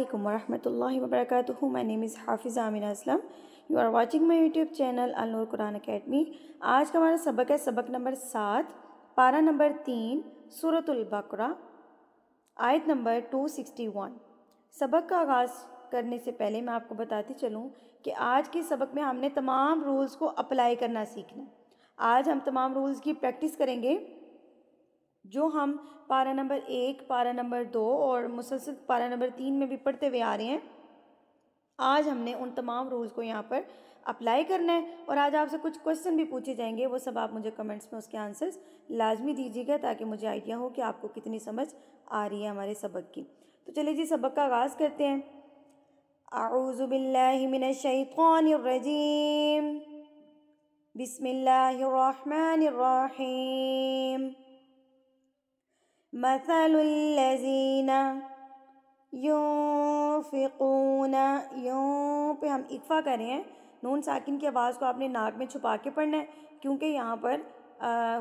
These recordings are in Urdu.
علیکم ورحمۃ اللہ وبرکاتہ. مائی name is Hafiza Amina Aslam. You are watching my YouTube channel Alnoor Quran academy. آج کا ہمارا سبق ہے سبق نمبر 7 پارہ نمبر 3 سورۃ البقرہ آیت نمبر 261. سبق کا آغاز کرنے سے پہلے میں آپ کو بتاتی چلوں کہ آج کے سبق میں ہم نے تمام رولز کو اپلائی کرنا سیکھنا. آج ہم تمام رولز کی پریکٹس کریں گے جو ہم پارہ نمبر 1 پارہ نمبر 2 اور مسلسل پارہ نمبر 3 میں بھی پڑھتے ہوئے آ رہے ہیں. آج ہم نے ان تمام رولز کو یہاں پر اپلائی کرنا ہے اور آج آپ سے کچھ کوشچن بھی پوچھے جائیں گے. وہ سب آپ مجھے کمنٹس میں اس کے آنسرز لازمی دیجیے گا تاکہ مجھے آئیڈیا ہو کہ آپ کو کتنی سمجھ آ رہی ہے ہمارے سبق کی. تو چلیے جی سبق کا آغاز کرتے ہیں. اعوذ باللہ من الشیطان الرجیم. بسم اللہ الرحمن الرحیم. مثل الذین ينفقون یوں پہ ہم اکفا کر رہے ہیں. نون ساکن کی آواز کو آپ نے ناک میں چھپا کے پڑھنا ہے کیونکہ یہاں پر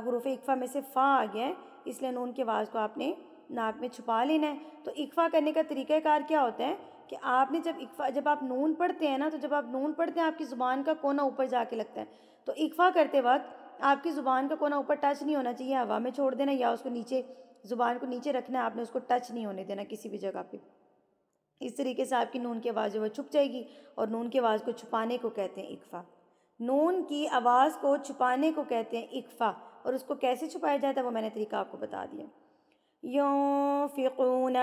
حروف اکفا میں سے فا آ گیا ہے، اس لیے نون کی آواز کو آپ نے ناک میں چھپا لینا ہے. تو اکفا کرنے کا طریقہ کار کیا ہوتا ہے کہ آپ نے جب آپ نون پڑھتے ہیں نا، تو جب آپ نون پڑھتے ہیں آپ کی زبان کا کونا اوپر جا کے لگتا ہے. تو اکفا کرتے وقت آپ کی زبان کا کونا اوپر ٹچ نہیں ہونا چاہیے، ہوا میں چھوڑ دینا یا اس کو نیچے زبان کو نیچے رکھنا ہے. آپ نے اس کو ٹچ نہیں ہونے دینا کسی بھی جگہ پہ. اس طریقے سے آپ کی نون کی آواز جو وہ چھپ جائے گی اور نون کی آواز کو چھپانے کو کہتے ہیں اکفا. نون کی آواز کو چھپانے کو کہتے ہیں اکفا. اور اس کو کیسے چھپایا جاتا ہے وہ میں نے طریقہ آپ کو بتا دیا. ينفقون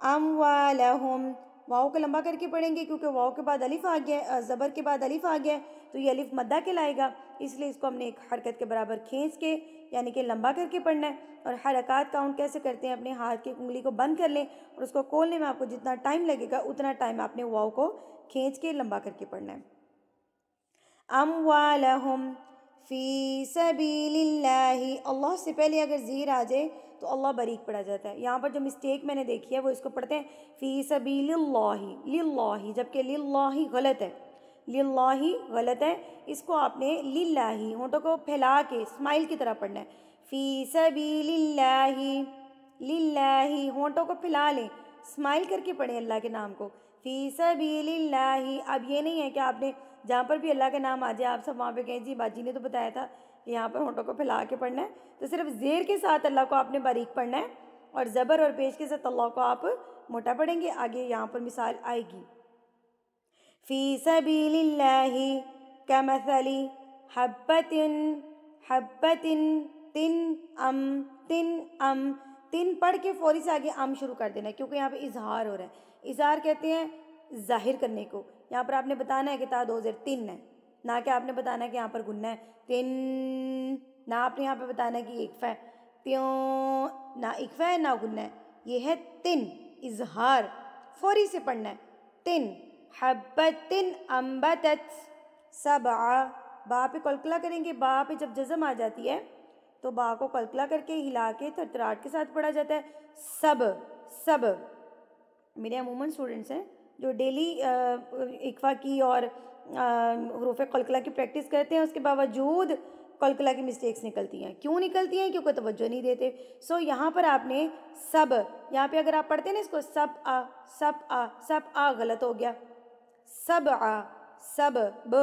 اموالہم، واؤ کو لمبا کر کے پڑھیں گے کیونکہ واؤ کے بعد الف آ گیا ہے، زبر کے بعد الف آ گیا ہے تو یہ الف مدہ کہلائے گا. اس لیے اس کو ہم نے ایک حرکت کے برابر کھینچ کے یعنی کہ لمبا کر کے پڑھنا ہے. اور حرکات کاؤنٹ کیسے کرتے ہیں، اپنے ہاتھ کی انگلی کو بند کر لیں اور اس کو کھولنے میں آپ کو جتنا ٹائم لگے گا اتنا ٹائم آپ نے واؤ کو کھینچ کے لمبا کر کے پڑھنا ہے. اموالہم فی سبیل اللہ، اللہ سے پہلے اگر زیر آ جائے تو اللہ باریک پڑھا جاتا ہے. یہاں پر جو مسٹیک میں نے دیکھی ہے وہ اس کو پڑھتے ہیں فی سبیل اللہ للہ، جبکہ للہ غلط ہے. للہ غلط ہے، اس کو آپ نے للہ ہونٹوں کو پھیلا کے اسمائل کی طرح پڑھنا ہے. فی سبیل اللہ، للہ ہونٹوں کو پھیلا لیں، اسمائل کر کے پڑھیں اللہ کے نام کو. فی سبیل اللہ. اب یہ نہیں ہے کہ آپ نے جہاں پر بھی اللہ کا نام آ جائے آپ سب وہاں پہ کہیں جی باجی نے تو بتایا تھا یہاں پر ہونٹوں کو پھیلا کے پڑھنا ہے. تو صرف زیر کے ساتھ اللہ کو آپ نے باریک پڑھنا ہے اور زبر اور پیش کے ساتھ اللہ کو آپ موٹا پڑھیں گے. آگے یہاں پر مثال آئے گی. فی سبیل اللہ کمثل حبۃ، حبۃ تن تن پڑھ کے فوری سے آگے شروع کر دینا ہے کیونکہ یہاں پہ اظہار ہو رہا ہے. اظہار کہتے ہیں ظاہر کرنے کو. یہاں پر آپ نے بتانا ہے کہ تا دو زیر تن ہے، نہ کہ آپ نے بتانا ہے کہ یہاں پر گننا ہے تن، نہ آپ نے یہاں پہ بتانا ہے کہ اکفا ہے تیوں، نہ اکفا ہے نہ گننا ہے. یہ ہے تن، اظہار، فوری سے پڑھنا ہے. تن حبۃ انبتت سبع، با پہ قلقلہ کریں گے. با پہ جب جزم آ جاتی ہے تو با کو قلقلہ کر کے ہلا کے تھرتھراہٹ کے ساتھ پڑھا جاتا ہے. سب سب میرے عموماً اسٹوڈنٹس ہیں جو ڈیلی اکفا کی اور حروف قلقلہ کی پریکٹس کرتے ہیں، اس کے باوجود قلقلہ کی مسٹیکس نکلتی ہیں. کیوں نکلتی ہیں؟ کیونکہ توجہ نہیں دیتے. سو یہاں پر آپ نے سب، یہاں پہ اگر آپ پڑھتے ہیں نا اس کو سب آ سب آ سب آ، غلط ہو گیا. سب آ سب ب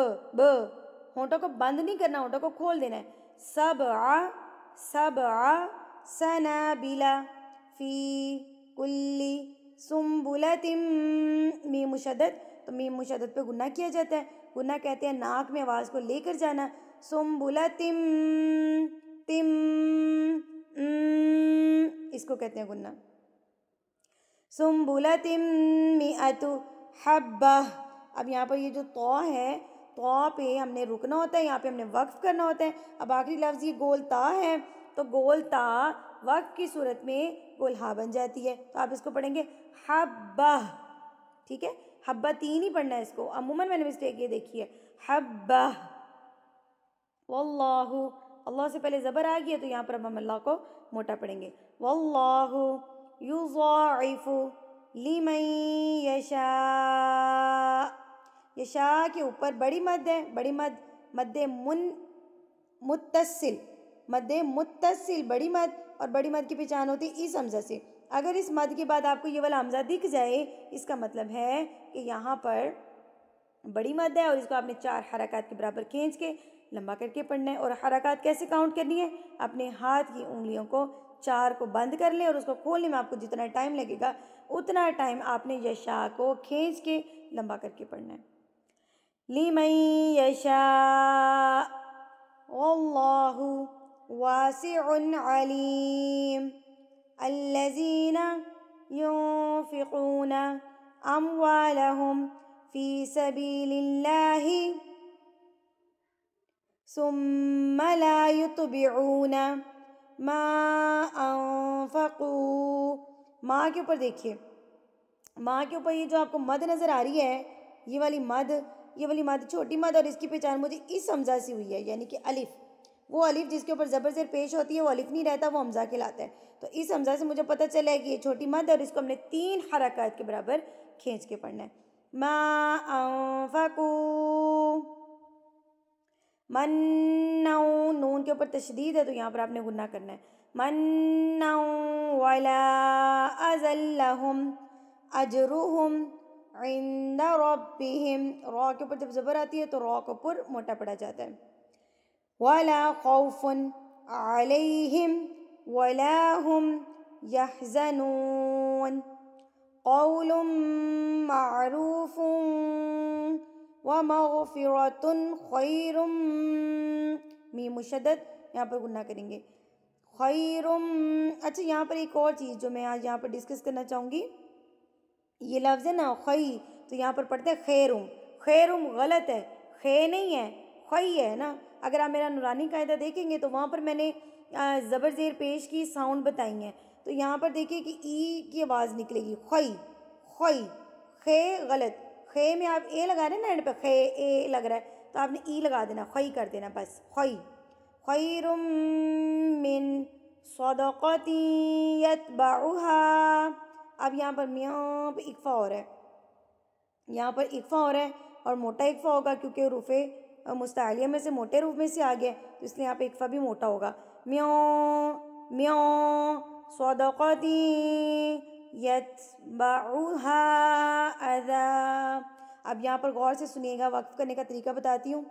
ہونٹوں کو بند نہیں کرنا، ہونٹوں کو کھول دینا ہے. سب آ سب آ سنابلا فی کلی سنبلۃ، میم مشدد، تو میم مشدد پہ گناہ کیا جاتا ہے. گناہ کہتے ہیں ناک میں آواز کو لے کر جانا. سنبلۃ تم، اس کو کہتے ہیں گناہ. سنبلۃ مئۃ حبہ. اب یہاں پر یہ جو تو ہے، تو پہ ہم نے رکنا ہوتا ہے، یہاں پہ ہم نے وقف کرنا ہوتا ہے. اب آخری لفظ یہ گول تا ہے تو گول تا وقف کی صورت میں گول ہا بن جاتی ہے. تو آپ اس کو پڑھیں گے حبہ، ٹھیک ہے. حبہ تین ہی پڑھنا ہے اس کو. عموماً میں نے مسٹیک یہ دیکھی ہے حبہ. واللہ، اللہ سے پہلے زبر آ گیا تو یہاں پر اب ہم اللہ کو موٹا پڑھیں گے. واللہ یضاعف لمن یشاء. یشاء کے اوپر بڑی مد ہے، بڑی مد، مد متصل، مد متصل بڑی مد، اور بڑی مد کی پہچان ہوتی ہے اس حمزہ سے. اگر اس مد کے بعد آپ کو یہ والا حمزہ دکھ جائے اس کا مطلب ہے کہ یہاں پر بڑی مد ہے اور اس کو آپ نے 4 حرکات کے برابر کھینچ کے لمبا کر کے پڑھنا ہے. اور حرکات کیسے کاؤنٹ کرنی ہے؟ اپنے ہاتھ کی انگلیوں کو 4 کو بند کر لیں اور اس کو کھولنے میں آپ کو جتنا ٹائم لگے گا اتنا ٹائم آپ نے یشاء کو کھینچ کے لمبا کر کے پڑھنا ہے. لمن یشاء واللہ واسع علیم الذین ينفقون اموالهم فی سبیل اللہ ثم لا يتبعون ما انفقوا. ماں کے اوپر دیکھیے، ماں کے اوپر یہ جو آپ کو مد نظر آ رہی ہے، یہ والی مد چھوٹی مد، اور اس کی پہچان مجھے اس حمزہ سے ہوئی ہے، یعنی کہ الف. وہ الف جس کے اوپر زبر زیر پیش ہوتی ہے وہ الف نہیں رہتا، وہ حمزہ کہلاتا ہے. تو اس حمزہ سے مجھے پتہ چلا ہے کہ یہ چھوٹی مد ہے اور اس کو ہم نے 3 حرکات کے برابر کھینچ کے پڑھنا ہے. ما انفقوا، منّا، نون کے اوپر تشدید ہے تو یہاں پر آپ نے غنہ کرنا ہے. منّا ولا ازلہم اجرہم عند ربہم. را کے اوپر جب زبر آتی ہے تو را کے اوپر موٹا پڑا جاتا ہے. ولا خوف علیہم ولا ہم یحزنون. قول معروف ومغفرۃ خیر، میم مشدد یہاں پر غنہ کریں گے، خیر. اچھا یہاں پر ایک اور چیز جو میں آج یہاں پر ڈسکس کرنا چاہوں گی، یہ لفظ ہے نا خی، تو یہاں پر پڑھتے ہیں خیرم. خیرم غلط ہے، خے نہیں ہے، خی ہے نا. اگر آپ میرا نورانی قاعدہ دیکھیں گے تو وہاں پر میں نے زبر زیر پیش کی ساؤنڈ بتائی ہیں. تو یہاں پر دیکھیے کہ ای کی آواز نکلے گی، خی خی. خے غلط، خے میں آپ اے لگا رہے ہیں نا اینڈ پہ، خے اے لگ رہا ہے تو آپ نے ای لگا دینا، خی کر دینا بس. خی خیر من صدقۃ یتبعها. اب یہاں پر میاں پہ اکفا ہو رہا ہے، یہاں پر اکفا ہو رہا ہے اور موٹا اکفا ہوگا کیونکہ حروف مستعلیہ میں سے موٹے حروف میں سے آ گیا تو اس لیے یہاں پہ اکفا بھی موٹا ہوگا. میوں میوں صدقۃ یتبعها اذی. اب یہاں پر غور سے سنیے گا، وقف کرنے کا طریقہ بتاتی ہوں.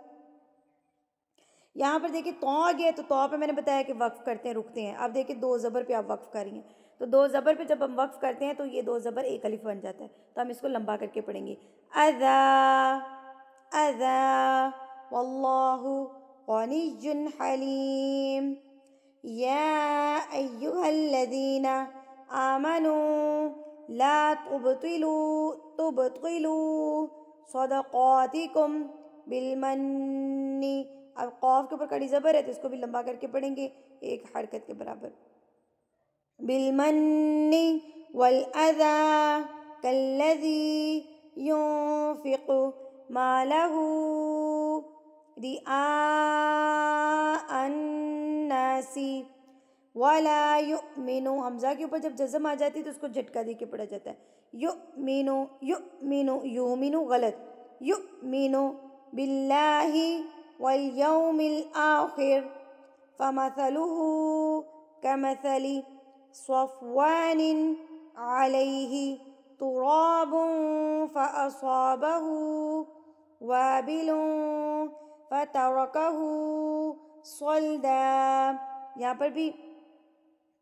یہاں پر دیکھیں تو آ گیا تو تو پہ میں نے بتایا کہ وقف کرتے ہیں رکتے ہیں. اب دیکھیں 2 زبر پہ آپ وقف کر رہی ہیں تو 2 زبر پہ جب ہم وقف کرتے ہیں تو یہ 2 زبر ایک الف بن جاتا ہے تو ہم اس کو لمبا کر کے پڑھیں گے. اذی اذی واللہ غنی حلیم. یا ایہا الذین آمنوا لا تبطلوا صدقاتکم بالمن. اب قاف کے اوپر کڑی زبر ہے تو اس کو بھی لمبا کر کے پڑھیں گے ایک حرکت کے برابر. بالمن والاذی کالذی ينفق مالہ رئاء الناس ولا یؤمن. حمزہ کے اوپر جب جزم آ جاتی ہے تو اس کو جھٹکا دے کے پڑھا جاتا ہے. یؤمن یؤمن یؤمن غلط، یؤمن باللہ والیوم الآخر فمثلہ کمثل صفوان علیہ تراب فأصابہ وابل فترکہ صلدا. یہاں پر بھی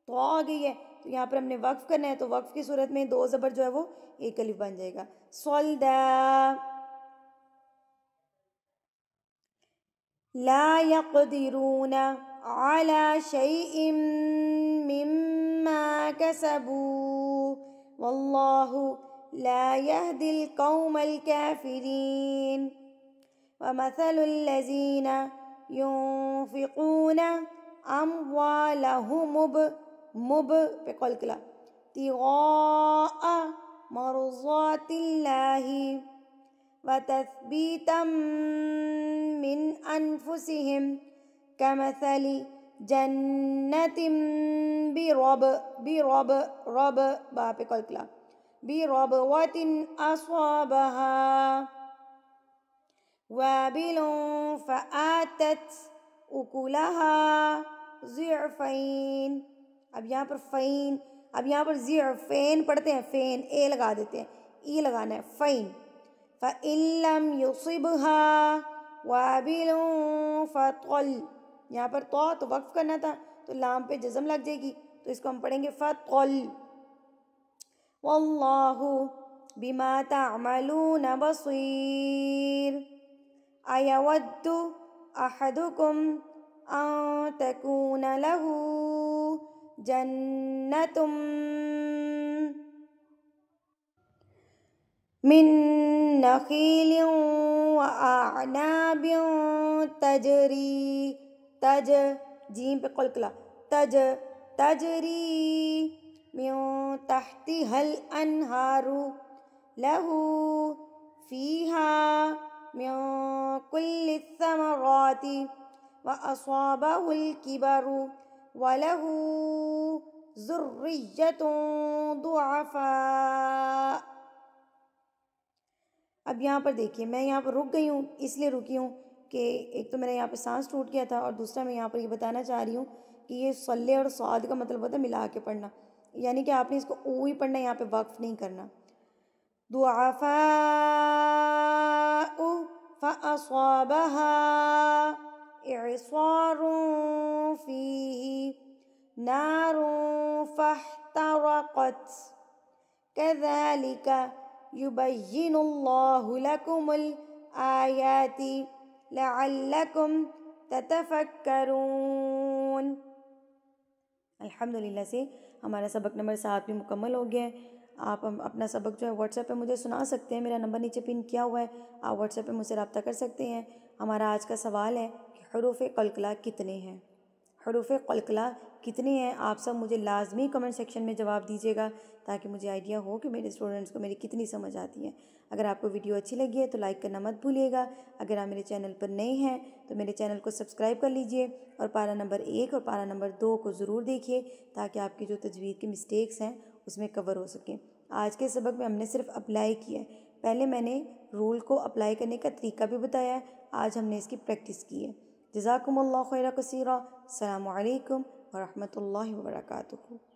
تو آ گئی ہے تو یہاں پر ہم نے وقف کرنا ہے تو وقف کی صورت میں 2 زبر جو ہے وہ ایک الف بن جائے گا. صلدا. لا يقدرون على شيء مما كسبوا والله لا يهدي القوم الكافرين. ومثل الذين ينفقون اموالهم پہ قلقلہ ابتغاء مرضات اللہ وتثبیتا من انفسهم كمثل جنت برب با پہ قلقلہ بربوۃ اصابها وابل فآتت اکلها ضعفین. اب یہاں پر فین اب یہاں پر ضعفین پڑھتے ہیں، فین اے لگا دیتے ہیں، ای لگانا ہے، فین فَإِن لَّمْ يُصِبْهَا وَابِلٌ فَطَلْ، یہاں پر تو وقف کرنا تھا تو لام پہ جزم لگ جائے گی، تو اس کو ہم پڑھیں گے فَطَلْ وَاللَّهُ بِمَا تَعْمَلُونَ بَصِيرٌ أَيَوَدُّ أَحَدُكُمْ أَن تَكُونَ لَهُ جَنَّةٌ من نخیل وأعناب تجری جیم پہ قلقلہ تجری من تحتها الأنہار له فيها من كل الثمرات وأصابه الكبر وله ذرية ضعفاء۔ اب یہاں پر دیکھیے میں یہاں پر رک گئی ہوں، اس لیے رکی ہوں کہ ایک تو میرا یہاں پہ سانس ٹوٹ گیا تھا، اور دوسرا میں یہاں پر یہ بتانا چاہ رہی ہوں کہ یہ صلے اور صاد کا مطلب ہوتا ہے ملا کے پڑھنا، یعنی کہ آپ نے اس کو او ہی پڑھنا ہے، یہاں پہ وقف نہیں کرنا۔ ضعفاء فأصابها إعصار فيه نار فاحترقت كذلك يبين الله لكم الآيات لعلكم تتفکرون۔ الحمدللہ سے ہمارا سبق نمبر 7 بھی مکمل ہو گیا ہے۔ آپ اپنا سبق جو ہے واٹس ایپ پہ مجھے سنا سکتے ہیں، میرا نمبر نیچے پن کیا ہوا ہے، آپ واٹس ایپ پہ مجھ سے رابطہ کر سکتے ہیں۔ ہمارا آج کا سوال ہے کہ حروف قلقلہ کتنے ہیں؟ حروف قلقلہ کتنے ہیں؟ آپ سب مجھے لازمی کمنٹ سیکشن میں جواب دیجیے گا تاکہ مجھے آئیڈیا ہو کہ میرے اسٹوڈنٹس کو میری کتنی سمجھ آتی ہے۔ اگر آپ کو ویڈیو اچھی لگی ہے تو لائک کرنا مت بھولیے گا۔ اگر آپ میرے چینل پر نئے ہیں تو میرے چینل کو سبسکرائب کر لیجئے، اور پارہ نمبر 1 اور پارہ نمبر 2 کو ضرور دیکھیے تاکہ آپ کی جو تجوید کی مسٹیکس ہیں اس میں کور ہو سکیں۔ آج کے سبق میں ہم نے صرف اپلائی کیا ہے، پہلے میں نے رول کو اپلائی کرنے کا طریقہ بھی بتایا ہے، آج ہم نے اس کی پریکٹس کی ہے۔ جزاکم اللہ خیر کثیرا۔ السلام علیکم ورحمۃ اللہ وبرکاتہ۔